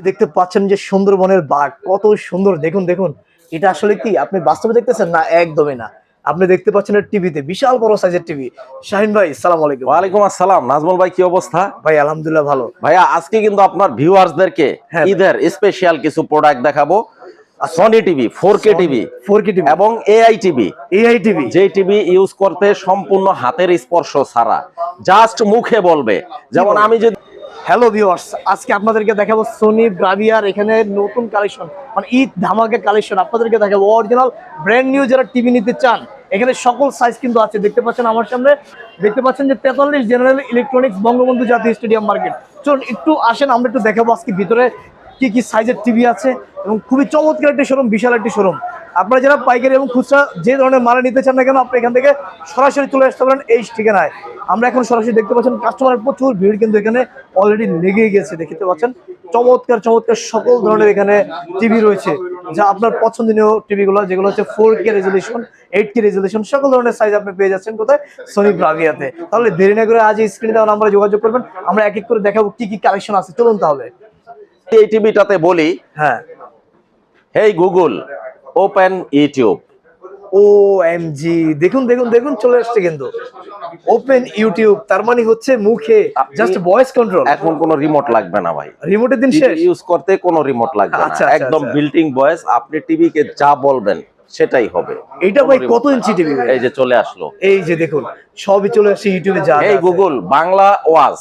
দেখতে পাচ্ছেন যে সুন্দরবনের বাঘ কত সুন্দর, দেখুন দেখুন। এটা আসলে কি আপনি বাস্তবে দেখতেছেন? না, একদমই না। আপনি দেখতে পাচ্ছেন টিভিতে, বিশাল বড় সাইজের টিভি। শাহিন ভাই, সালাম আলাইকুম। ওয়ালাইকুম আসসালাম। নাজমুল ভাই, কি অবস্থা? ভাই আলহামদুলিল্লাহ ভালো। ভাইয়া আজকে কিন্তু আপনার ভিউয়ার্সদেরকে হ্যাঁ ভাই। ঈদের স্পেশাল কিছু প্রোডাক্ট দেখাবো। Sony TV 4K TV 4K TV এবং এআই টিভি। এআই টিভি যে টিভি ইউজ করতে সম্পূর্ণ হাতের স্পর্শ ছাড়া জাস্ট মুখে বলবে। যেমন আমি যদি হ্যালো ভিউয়ার্স, আজকে আপনাদেরকে দেখাবো সনি ব্রাভিয়ার এখানে নতুন কালেকশন, মানে ঈদ ধামাকা কালেকশন আপনাদেরকে দেখাবো। অরিজিনাল ব্র্যান্ড নিউ যারা টিভি নিতে চান, এখানে সকল সাইজ কিন্তু আছে। দেখতে পাচ্ছেন আমার সামনে, দেখতে পাচ্ছেন যে 43 জেনারেল ইলেকট্রনিক্স, বঙ্গবন্ধু জাতীয় স্টেডিয়াম মার্কেট। চলুন একটু আসেন, আমরা একটু দেখাবো আজকে ভিতরে কি কি সাইজের টিভি আছে। এবং খুবই চমৎকার একটি শোরুম, বিশাল একটি শোরুম। আপনারা যারা পাইকারি এবং খুচরা যে ধরনের মাল নিতে চান না কেন, আপনি এখান থেকে সরাসরি চলে আসতে পারেন এই ঠিকানায়। আমরা এখন সরাসরি দেখতে পাচ্ছেন কাস্টমারের প্রচুর ভিড় কিন্তু এখানে অলরেডি লেগে গেছে। দেখতে পাচ্ছেন চমৎকার চমৎকার সকল ধরনের এখানে টিভি রয়েছে, যা আপনার পছন্দনীয় টিভিগুলো, যেগুলো হচ্ছে 4K রেজলিউশন, 8K রেজলিউশন, সকল ধরনের সাইজ আপনি পেয়ে যাচ্ছেন কোথায়? সনি ব্রাভিয়াতে। তাহলে দেরি না করে আজ স্ক্রিনে দেওয়া নাম্বারে যোগাযোগ করবেন, আমরা এক এক করে দেখাবো কি কি কালেকশন আছে। চলুন তাহলে এই টিভিটাতে বলি, হ্যাঁ, হেই গুগল ওপেন ইউটিউব। OMG, দেখুন দেখুন দেখুন, চলে আসছে কিন্তু ওপেন ইউটিউব। তার মানে হচ্ছে মুখে জাস্ট ভয়েস কন্ট্রোল, এখন কোনো রিমোট লাগবে না ভাই। রিমোটের দিন শেষ। ইউজ করতে কোনো রিমোট লাগবে না, আচ্ছা, একদম আচ্ছা। Built in voice. আপনি টিভিকে যা বলবেন সেটাই হবে। এটা ভাই কত ইঞ্চি টিভি? এই যে চলে আসলো, এই যে দেখুন সবই চলে আসছে ইউটিউবে। যা এই গুগল বাংলা ওয়াজ।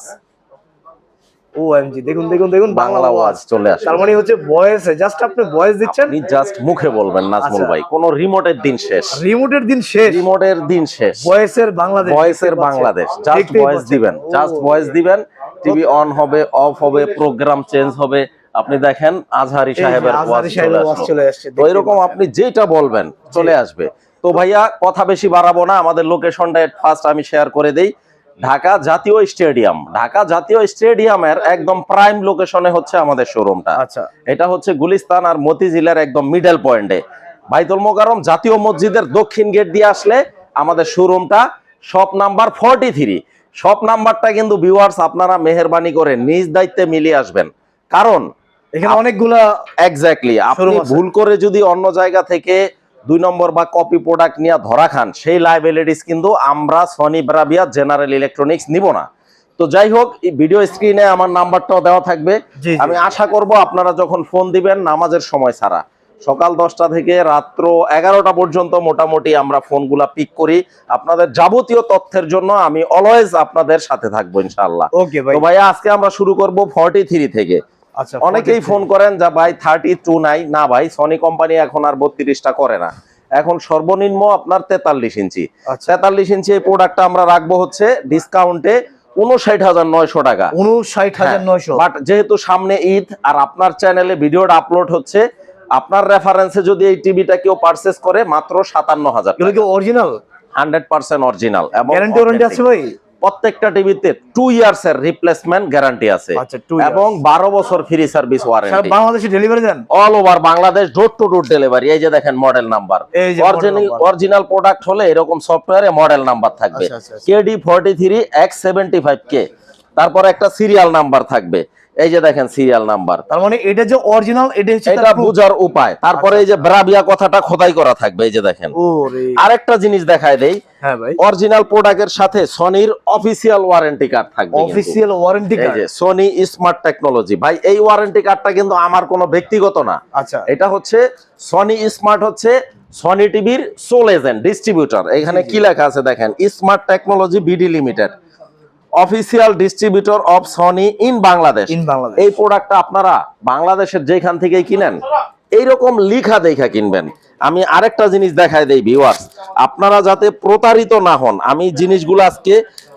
OMG, দেখুন দেখুন দেখুন, বাংলা ওয়াজ চলে আসলো। তার মানে হচ্ছে ভয়েস, জাস্ট আপনি ভয়েস দিচ্ছেন, আপনি জাস্ট মুখে বলবেন নাজমুল আচ্ছা। ভাই, কোন রিমোটের দিন শেষ। রিমোটের দিন শেষ, রিমোটের দিন শেষ। ভয়েসের বাংলাদেশ, ভয়েসের বাংলাদেশ, জাস্ট ভয়েস দিবেন, জাস্ট ভয়েস দিবেন, টিভি অন হবে, অফ হবে, প্রোগ্রাম চেঞ্জ হবে। আপনি দেখেন আজহারি সাহেবের ওয়াজ চলে আসছে। তো এরকম আপনি যেটা বলবেন চলে আসবে। তো ভাইয়া কথা বেশি বাড়াবো না, আমাদের লোকেশনটা ফার্স্ট আমি শেয়ার করে দেই। ঢাকা জাতীয় স্টেডিয়াম, ঢাকা জাতীয় স্টেডিয়ামের একদম প্রাইম লোকেশনে হচ্ছে আমাদের শোরুমটা। আচ্ছা, এটা হচ্ছে গুলিস্তান আর মতিঝিলের একদম মিডল পয়েন্টে, বাইতুল মোকাররম জাতীয় মসজিদের দক্ষিণ গেট দিয়ে আসলে আমাদের শোরুমটা। Shop number 43। শপ নাম্বারটা কিন্তু ভিউয়ার্স আপনারা মেহেরবানি করে নিজ দায়িত্বে মিলিয়ে আসবেন, কারণ এখানে অনেকগুলা এক্স্যাক্টলি আপনি ভুল করে যদি অন্য জায়গা থেকে 2 নম্বর বা কপি প্রোডাক্ট নিয়ে ধরা খান, সেই লাইবিলিটিস কিন্তু আমরা সনি ব্রাভিয়া জেনারেল ইলেকট্রনিক্স নিব না। তো যাই হোক, এই ভিডিও স্ক্রিনে আমার নাম্বারটাও দেওয়া থাকবে। আমি আশা করব আপনারা যখন ফোন দিবেন নামাজের সময় ছাড়া, সকাল 10টা থেকে রাত্র 11টা পর্যন্ত মোটামুটি আমরা ফোনগুলা পিক করি। আপনাদের যাবতীয় তথ্যের জন্য আমি অলওয়েজ আপনাদের সাথে থাকবো ইনশাআল্লাহ। ওকে ভাই। তো ভাইয়া আজকে আমরা শুরু করব 43 থেকে। আচ্ছা, অনেকেই ফোন করেন যা ভাই 32 নাই। না ভাই, সনি কোম্পানি এখন আর 32টা করে না, এখন সর্বনিম্ন আপনার 43 ইঞ্চি। 43 ইঞ্চি এই প্রোডাক্টটা আমরা রাখবো হচ্ছে ডিসকাউন্টে 59,900 টাকা। 59,900। বাট যেহেতু সামনে ঈদ আর আপনার চ্যানেলে ভিডিওটা আপলোড হচ্ছে, আপনার রেফারেন্সে যদি এই টিভিটা কেউ পারচেজ করে মাত্র 57,000। এগুলো কি অরিজিনাল? 100% অরিজিনাল এবং গ্যারান্টি ওয়ারেন্টি আছে ভাই? প্রত্যেকটা টিভিতে 2 ইয়ার্স এর রিপ্লেসমেন্ট গ্যারান্টি আছে। আচ্ছা, 2 ইয়ার্স এবং 12 বছর ফ্রি সার্ভিস ওয়ারেন্টি। সারা বাংলাদেশে ডেলিভারি দেন? All over Bangladesh, door to door delivery. এই যে দেখেন মডেল নাম্বার, অরিজিনাল প্রোডাক্ট হলে এরকম সফটওয়্যারে মডেল নাম্বার থাকবে। KD43 X75K, তারপর একটা সিরিয়াল নাম্বার থাকবে। এই যে দেখেন সিরিয়াল নাম্বার, তার মানে এটা যে অরিজিনাল, এটা বুঝার উপায়। তারপরে এই যে ব্রাভিয়া কথাটা খোদাই করা থাকবে। এই যে দেখেন আরেকটা জিনিস দেখায় দেই, হ্যাঁ ভাই, অরিজিনাল প্রোডাক্টের সাথে সনির অফিসিয়াল ওয়ারেন্টি কার্ড থাকবে। অফিসিয়াল ওয়ারেন্টি কার্ড, এই যে সনি স্মার্ট টেকনোলজি। ভাই এই ওয়ারেন্টি কার্ডটা কিন্তু আমার কোনো ব্যক্তিগত না। আচ্ছা, এটা হচ্ছে সনি স্মার্ট, হচ্ছে সনি টিভির সোল এজেন্ট ডিস্ট্রিবিউটর। এখানে কি লেখা আছে দেখেন, smart technology BD limited, official distributor of Sony in Bangladesh. এই প্রোডাক্টটা আপনারা বাংলাদেশের যেখান থেকেই কিনেন এইরকম লিখা দেখা কিনবেন। আমি আরেকটা জিনিস দেখাই দেই ভিউয়ার্স, আপনারা যাতে প্রতারিত না হন, আমি জিনিসগুলো আজকে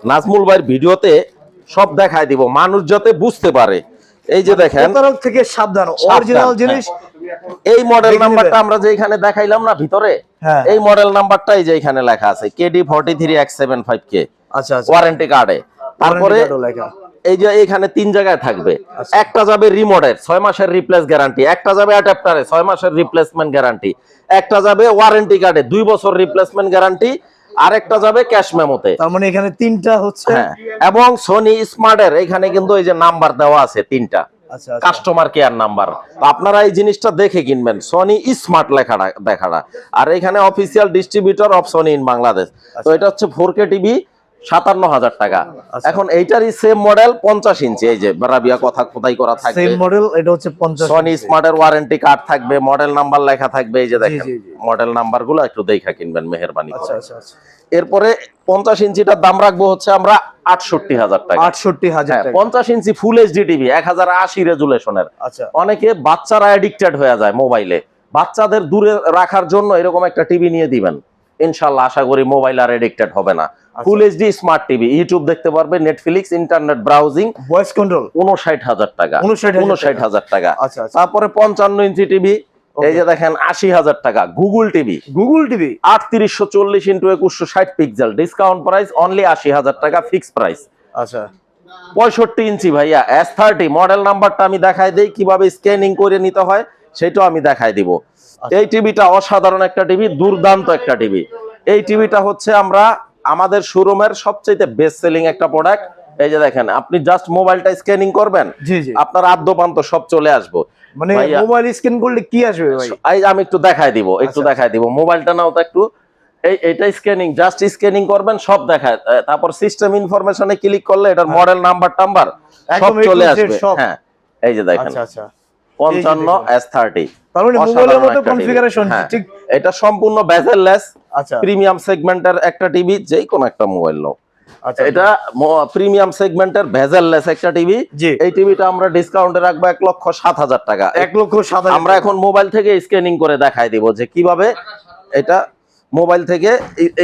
নাজমুল ভাইয়ের ভিডিওতে সব দেখাই দিব, মানুষ যাতে বুঝতে পারে। এই যে দেখেন, প্রতারক থেকে সাবধান, অরিজিনাল জিনিস। এই মডেল নাম্বারটা আমরা যে এখানে দেখাইলাম না ভিতরে, এই মডেল নাম্বারটা এই যে এখানে লেখা আছে KD43 X75K। আচ্ছা, ওয়ারেন্টি কার্ডে। তারপরে এই যে এখানে 3 জায়গায় থাকবে, একটা যাবে রিমোটের 6 মাসের রিপ্লেস গ্যারান্টি, একটা যাবে অ্যাডাপ্টারে 6 মাসের রিপ্লেসমেন্ট গ্যারান্টি, একটা যাবে ওয়ারেন্টি কার্ডে 2 বছর রিপ্লেসমেন্ট গ্যারান্টি, আর একটা যাবে ক্যাশ মেমোতে। তার মানে এখানে 3টা হচ্ছে। এবং সনি স্মার্টের এখানে কিন্তু এই যে নাম্বার দেওয়া আছে 3টা। আচ্ছা আচ্ছা। Customer care number. তো আপনারা এই জিনিসটা দেখে কিনবেন, সনি স্মার্ট লেখাটা দেখাটা। আর এখানে official distributor of Sony in Bangladesh. তো এটা হচ্ছে 4K টিভি, 57,000 টাকা। আচ্ছা। এখন এইটারই সেম মডেল 50 ইঞ্চি, এই যে রাবিয়া কথা খোদাই করা থাকবে, সেম মডেল, এটা হচ্ছে 50 সনি স্মার্টের ওয়ারেন্টি কার্ড থাকবে, মডেল নাম্বার লেখা থাকবে, এই যে দেখেন জি, জি। মডেল নাম্বার গুলো একটু দেখা কিনবেন মেহেরবানি আচ্ছা করে। আচ্ছা আচ্ছা। এরপরে 50 ইঞ্চিটার দাম রাখবো হচ্ছে আমরা 68,000 টাকা। 68,000 টাকা। 50 ইঞ্চি ফুল এইচডি টিভি 1080 রেজুলেশনের। আচ্ছা। অনেকে বাচ্চারা অ্যাডিক্টেড হয়ে যায় মোবাইলে, বাচ্চাদের দূরে রাখার জন্য এরকম একটা টিভি নিয়ে দিবেন, ইনশাআল্লাহ আশা করি মোবাইল আর এডিক্টেড হবে না। Full HD smart TV, YouTube দেখতে পারবে, Netflix, internet browsing, voice control. 59,000 টাকা। 59,000 টাকা। আচ্ছা আচ্ছা। তারপরে 55 ইঞ্চি টিভি, এই যে দেখেন 80,000 টাকা। Google TV, Google TV 3840 into 2160 pixel, discount price only 80,000 টাকা, ফিক্স প্রাইস। আচ্ছা। 65 ইঞ্চি ভাইয়া S30, মডেল নাম্বারটা আমি দেখাই দেই, কিভাবে স্ক্যানিং করে নিতে হয় সেটাও আমি দেখাই দিব। এই টিভিটা অসাধারণ একটা টিভি, দুর্দান্ত একটা টিভি। এই টিভিটা হচ্ছে আমরা আমাদের শোরুমের সবচেয়ে বেস্ট সেলিং একটা প্রোডাক্ট। এই যে দেখেন, আপনি জাস্ট মোবাইলটা স্ক্যানিং করবেন, জি জি। আপনার আদ্যপান্ত সব চলে আসবে। মানে ভাইয়া, মোবাইল স্ক্যান করলে কি আসবে ভাই? আমি একটু দেখাই দিব, দেখাই দিব। মোবাইলটা নাও তো একটু, এইটা স্ক্যানিং, জাস্ট স্ক্যানিং করবেন, সব দেখায়। তারপর সিস্টেম ইনফরমেশনে ক্লিক করলে এটার মডেল নাম্বার টাম্বার সব একদম চলে A to Z আসবে। সব। হ্যাঁ, এই যে দেখেন আচ্ছা আচ্ছা। 55 S30। তার মানে মোবাইলের মতো কনফিগারেশন, ঠিক? এটা সম্পূর্ণ বেজেললেস, আচ্ছা প্রিমিয়াম সেগমেন্টের একটা টিভি, যেই কোন একটা মোবাইল নাও। আচ্ছা। এটা প্রিমিয়াম সেগমেন্টের ভেজেললেস একটা টিভি। জি। এই টিভিটা আমরা ডিসকাউন্টে রাখবো 1,07,000 টাকা। 1,07,000। আমরা এখন মোবাইল থেকে স্ক্যানিং করে দেখাই দিব যে কিভাবে এটা মোবাইল থেকে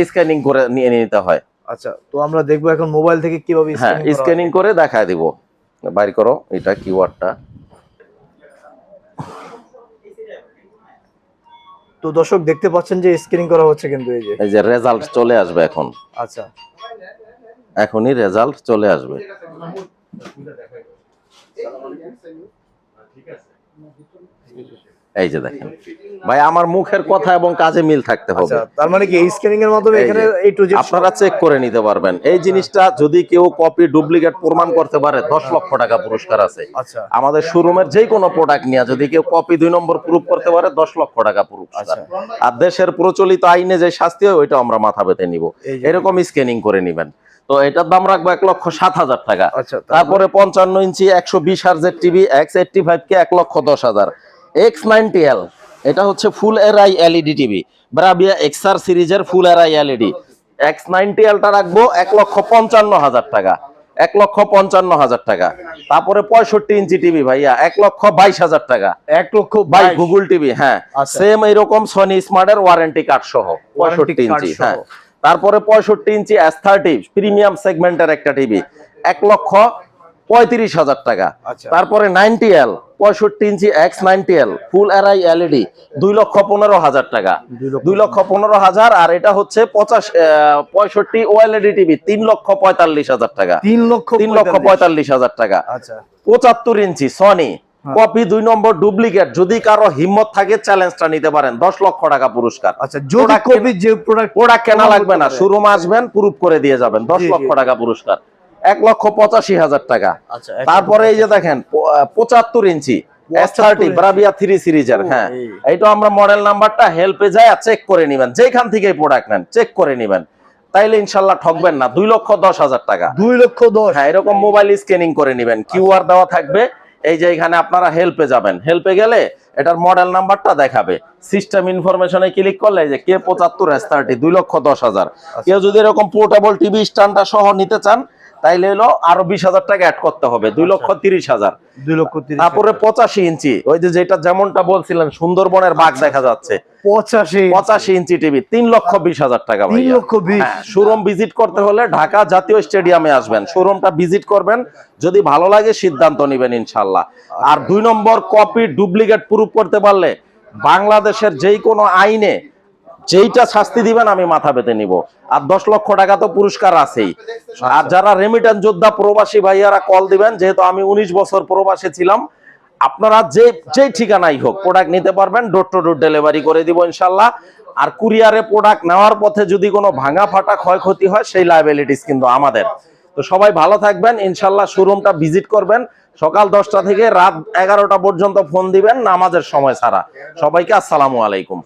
স্ক্যানিং করে নিয়ে নিতে হয়। আচ্ছা, তো আমরা দেখবো এখন মোবাইল থেকে কিভাবে হ্যাঁ, স্ক্যানিং করে দেখাই দিব। বাইর করো এটা কিওয়ার্ডটা। তো দর্শক দেখতে পাচ্ছেন যে স্ক্যানিং করা হচ্ছে, কিন্তু এই যে রেজাল্ট চলে আসবে এখন। আচ্ছা, এখনই রেজাল্ট চলে আসবে। এই যে দেখেন ভাই, আমার মুখের কথা এবং কাজে মিল থাকতে হবে। আচ্ছা, তার মানে কি এই স্ক্যানিং এর মাধ্যমে এখানে A to Z আপনারা চেক করে নিতে পারবেন। এই জিনিসটা যদি কেউ কপি ডুপ্লিকেট প্রমাণ করতে পারে 10 লক্ষ টাকা পুরস্কার আছে। আচ্ছা আমাদের শোরুমের যে কোনো প্রোডাক্ট নিয়ে যদি কেউ কপি 2 নম্বর প্রুফ করতে পারে 10 লক্ষ টাকা পুরস্কার। আর দেশের প্রচলিত আইনে যে শাস্তি হয় ওইটা আমরা মাথা পেতে নিব। এরকম স্ক্যানিং করে নিবেন। তো এটার দাম রাখবো 1,07,000 টাকা। আচ্ছা, তারপরে 55 ইঞ্চি 120 হার্জের টিভি X85 কে 1,10,000। X90L, এটা হচ্ছে ফুল এরআই এলইডি টিভি, ব্রাভিয়া এক্সআর সিরিজের ফুল এরআই এলইডি। X90L টা রাখবো 1,55,000 টাকা। 1,55,000 টাকা। তারপরে 65 ইঞ্চি টিভি ভাইয়া 1,22,000 টাকা। 1,22,000 গুগল টিভি, হ্যাঁ সেম এইরকম সনি স্মার্টের ওয়ারেন্টি কার্ড সহ 65 ইঞ্চি। হ্যাঁ, তারপরে 65 ইঞ্চি S30 প্রিমিয়াম সেগমেন্টের একটা টিভি 1,35,000 টাকা। তারপরে 90L 65 ইঞ্চি X90L ফুল এরআই এলইডি 2,15,000 টাকা। 2,15,000। আর এটা হচ্ছে 65 ওএলইডি টিভি 3,45,000 টাকা। 3,45,000 টাকা। আচ্ছা, 75 ইঞ্চি সনি কপি 2 নম্বর ডুপ্লিকেট, যদি কারো হিম্মত থাকে চ্যালেঞ্জটা নিতে পারেন, 10 লক্ষ টাকা পুরস্কার। আচ্ছা, যদি কপি যে প্রোডাক্ট কেনা লাগবে না, শোরুম আসবেন প্রুফ করে দিয়ে যাবেন, 10 লক্ষ টাকা পুরস্কার। 1,85,000 টাকা। তারপরে এই যে দেখেন 75 ইঞ্চি S30 ব্রাভিয়া 3 সিরিজের। হ্যাঁ, এইটা আমরা মডেল নাম্বারটা হেল্পে যায় চেক করে নেবেন, যেখান থেকে প্রোডাক্ট নেন চেক করে নেবেন, তাইলে ইনশাল্লাহ ঠকবেন না। 2,10,000 টাকা। 2,10,000। হ্যাঁ, এরকম মোবাইল স্ক্যানিং করে নেবেন, কিউআর দেওয়া থাকবে। এই যে এখানে আপনারা হেল্পে যাবেন, হেল্পে গেলে এটার মডেল নাম্বারটা দেখাবে, সিস্টেম ইনফরমেশনে ক্লিক করলে যে K75 S30 2,10,000। কেউ যদি এরকম পোর্টেবল টিভি স্ট্যান্ডটা সহ নিতে চান তাইলে হলো আরো 20,000 টাকা অ্যাড করতে হবে, 2,30,000। 2,30,000। তারপরে 85 ইঞ্চি, ওই যে যেটা যেমনটা বলছিলেন সুন্দরবনের বাঘ দেখা যাচ্ছে, 85 ইঞ্চি টিভি 3,20,000 টাকা। 3,20,000। হ্যাঁ, শোরুম ভিজিট করতে হলে ঢাকা জাতীয় স্টেডিয়ামে আসবেন, শোরুমটা ভিজিট করবেন, যদি ভালো লাগে সিদ্ধান্ত নেবেন ইনশাল্লাহ। আর 2 নম্বর কপি ডুপ্লিকেট প্রুফ করতে পারলে বাংলাদেশের যেই কোনো আইনে যেইটা শাস্তি দিবেন আমি মাথা পেতে নিব। আর 10 লক্ষ টাকা তো পুরস্কার আছেই। আর যারা রেমিটেন্স যোদ্ধা প্রবাসী ভাইয়ারা কল দিবেন, যেহেতু আমি 19 বছর প্রবাসী ছিলাম, আপনারা যেই ঠিকানাই হোক প্রোডাক্ট নিতে পারবেন, ডোর টু ডোর ডেলিভারি করে দিব ইনশাল্লাহ। আর কুরিয়ারে প্রোডাক্ট নেওয়ার পথে যদি কোনো ভাঙা ফাটা ক্ষয়ক্ষতি হয় সেই লায়াবিলিটিস কিন্তু আমাদের। তো সবাই ভালো থাকবেন ইনশাল্লাহ, শোরুমটা ভিজিট করবেন, সকাল 10টা থেকে রাত 11টা পর্যন্ত ফোন দিবেন নামাজের সময় ছাড়া। সবাইকে আসসালামু আলাইকুম।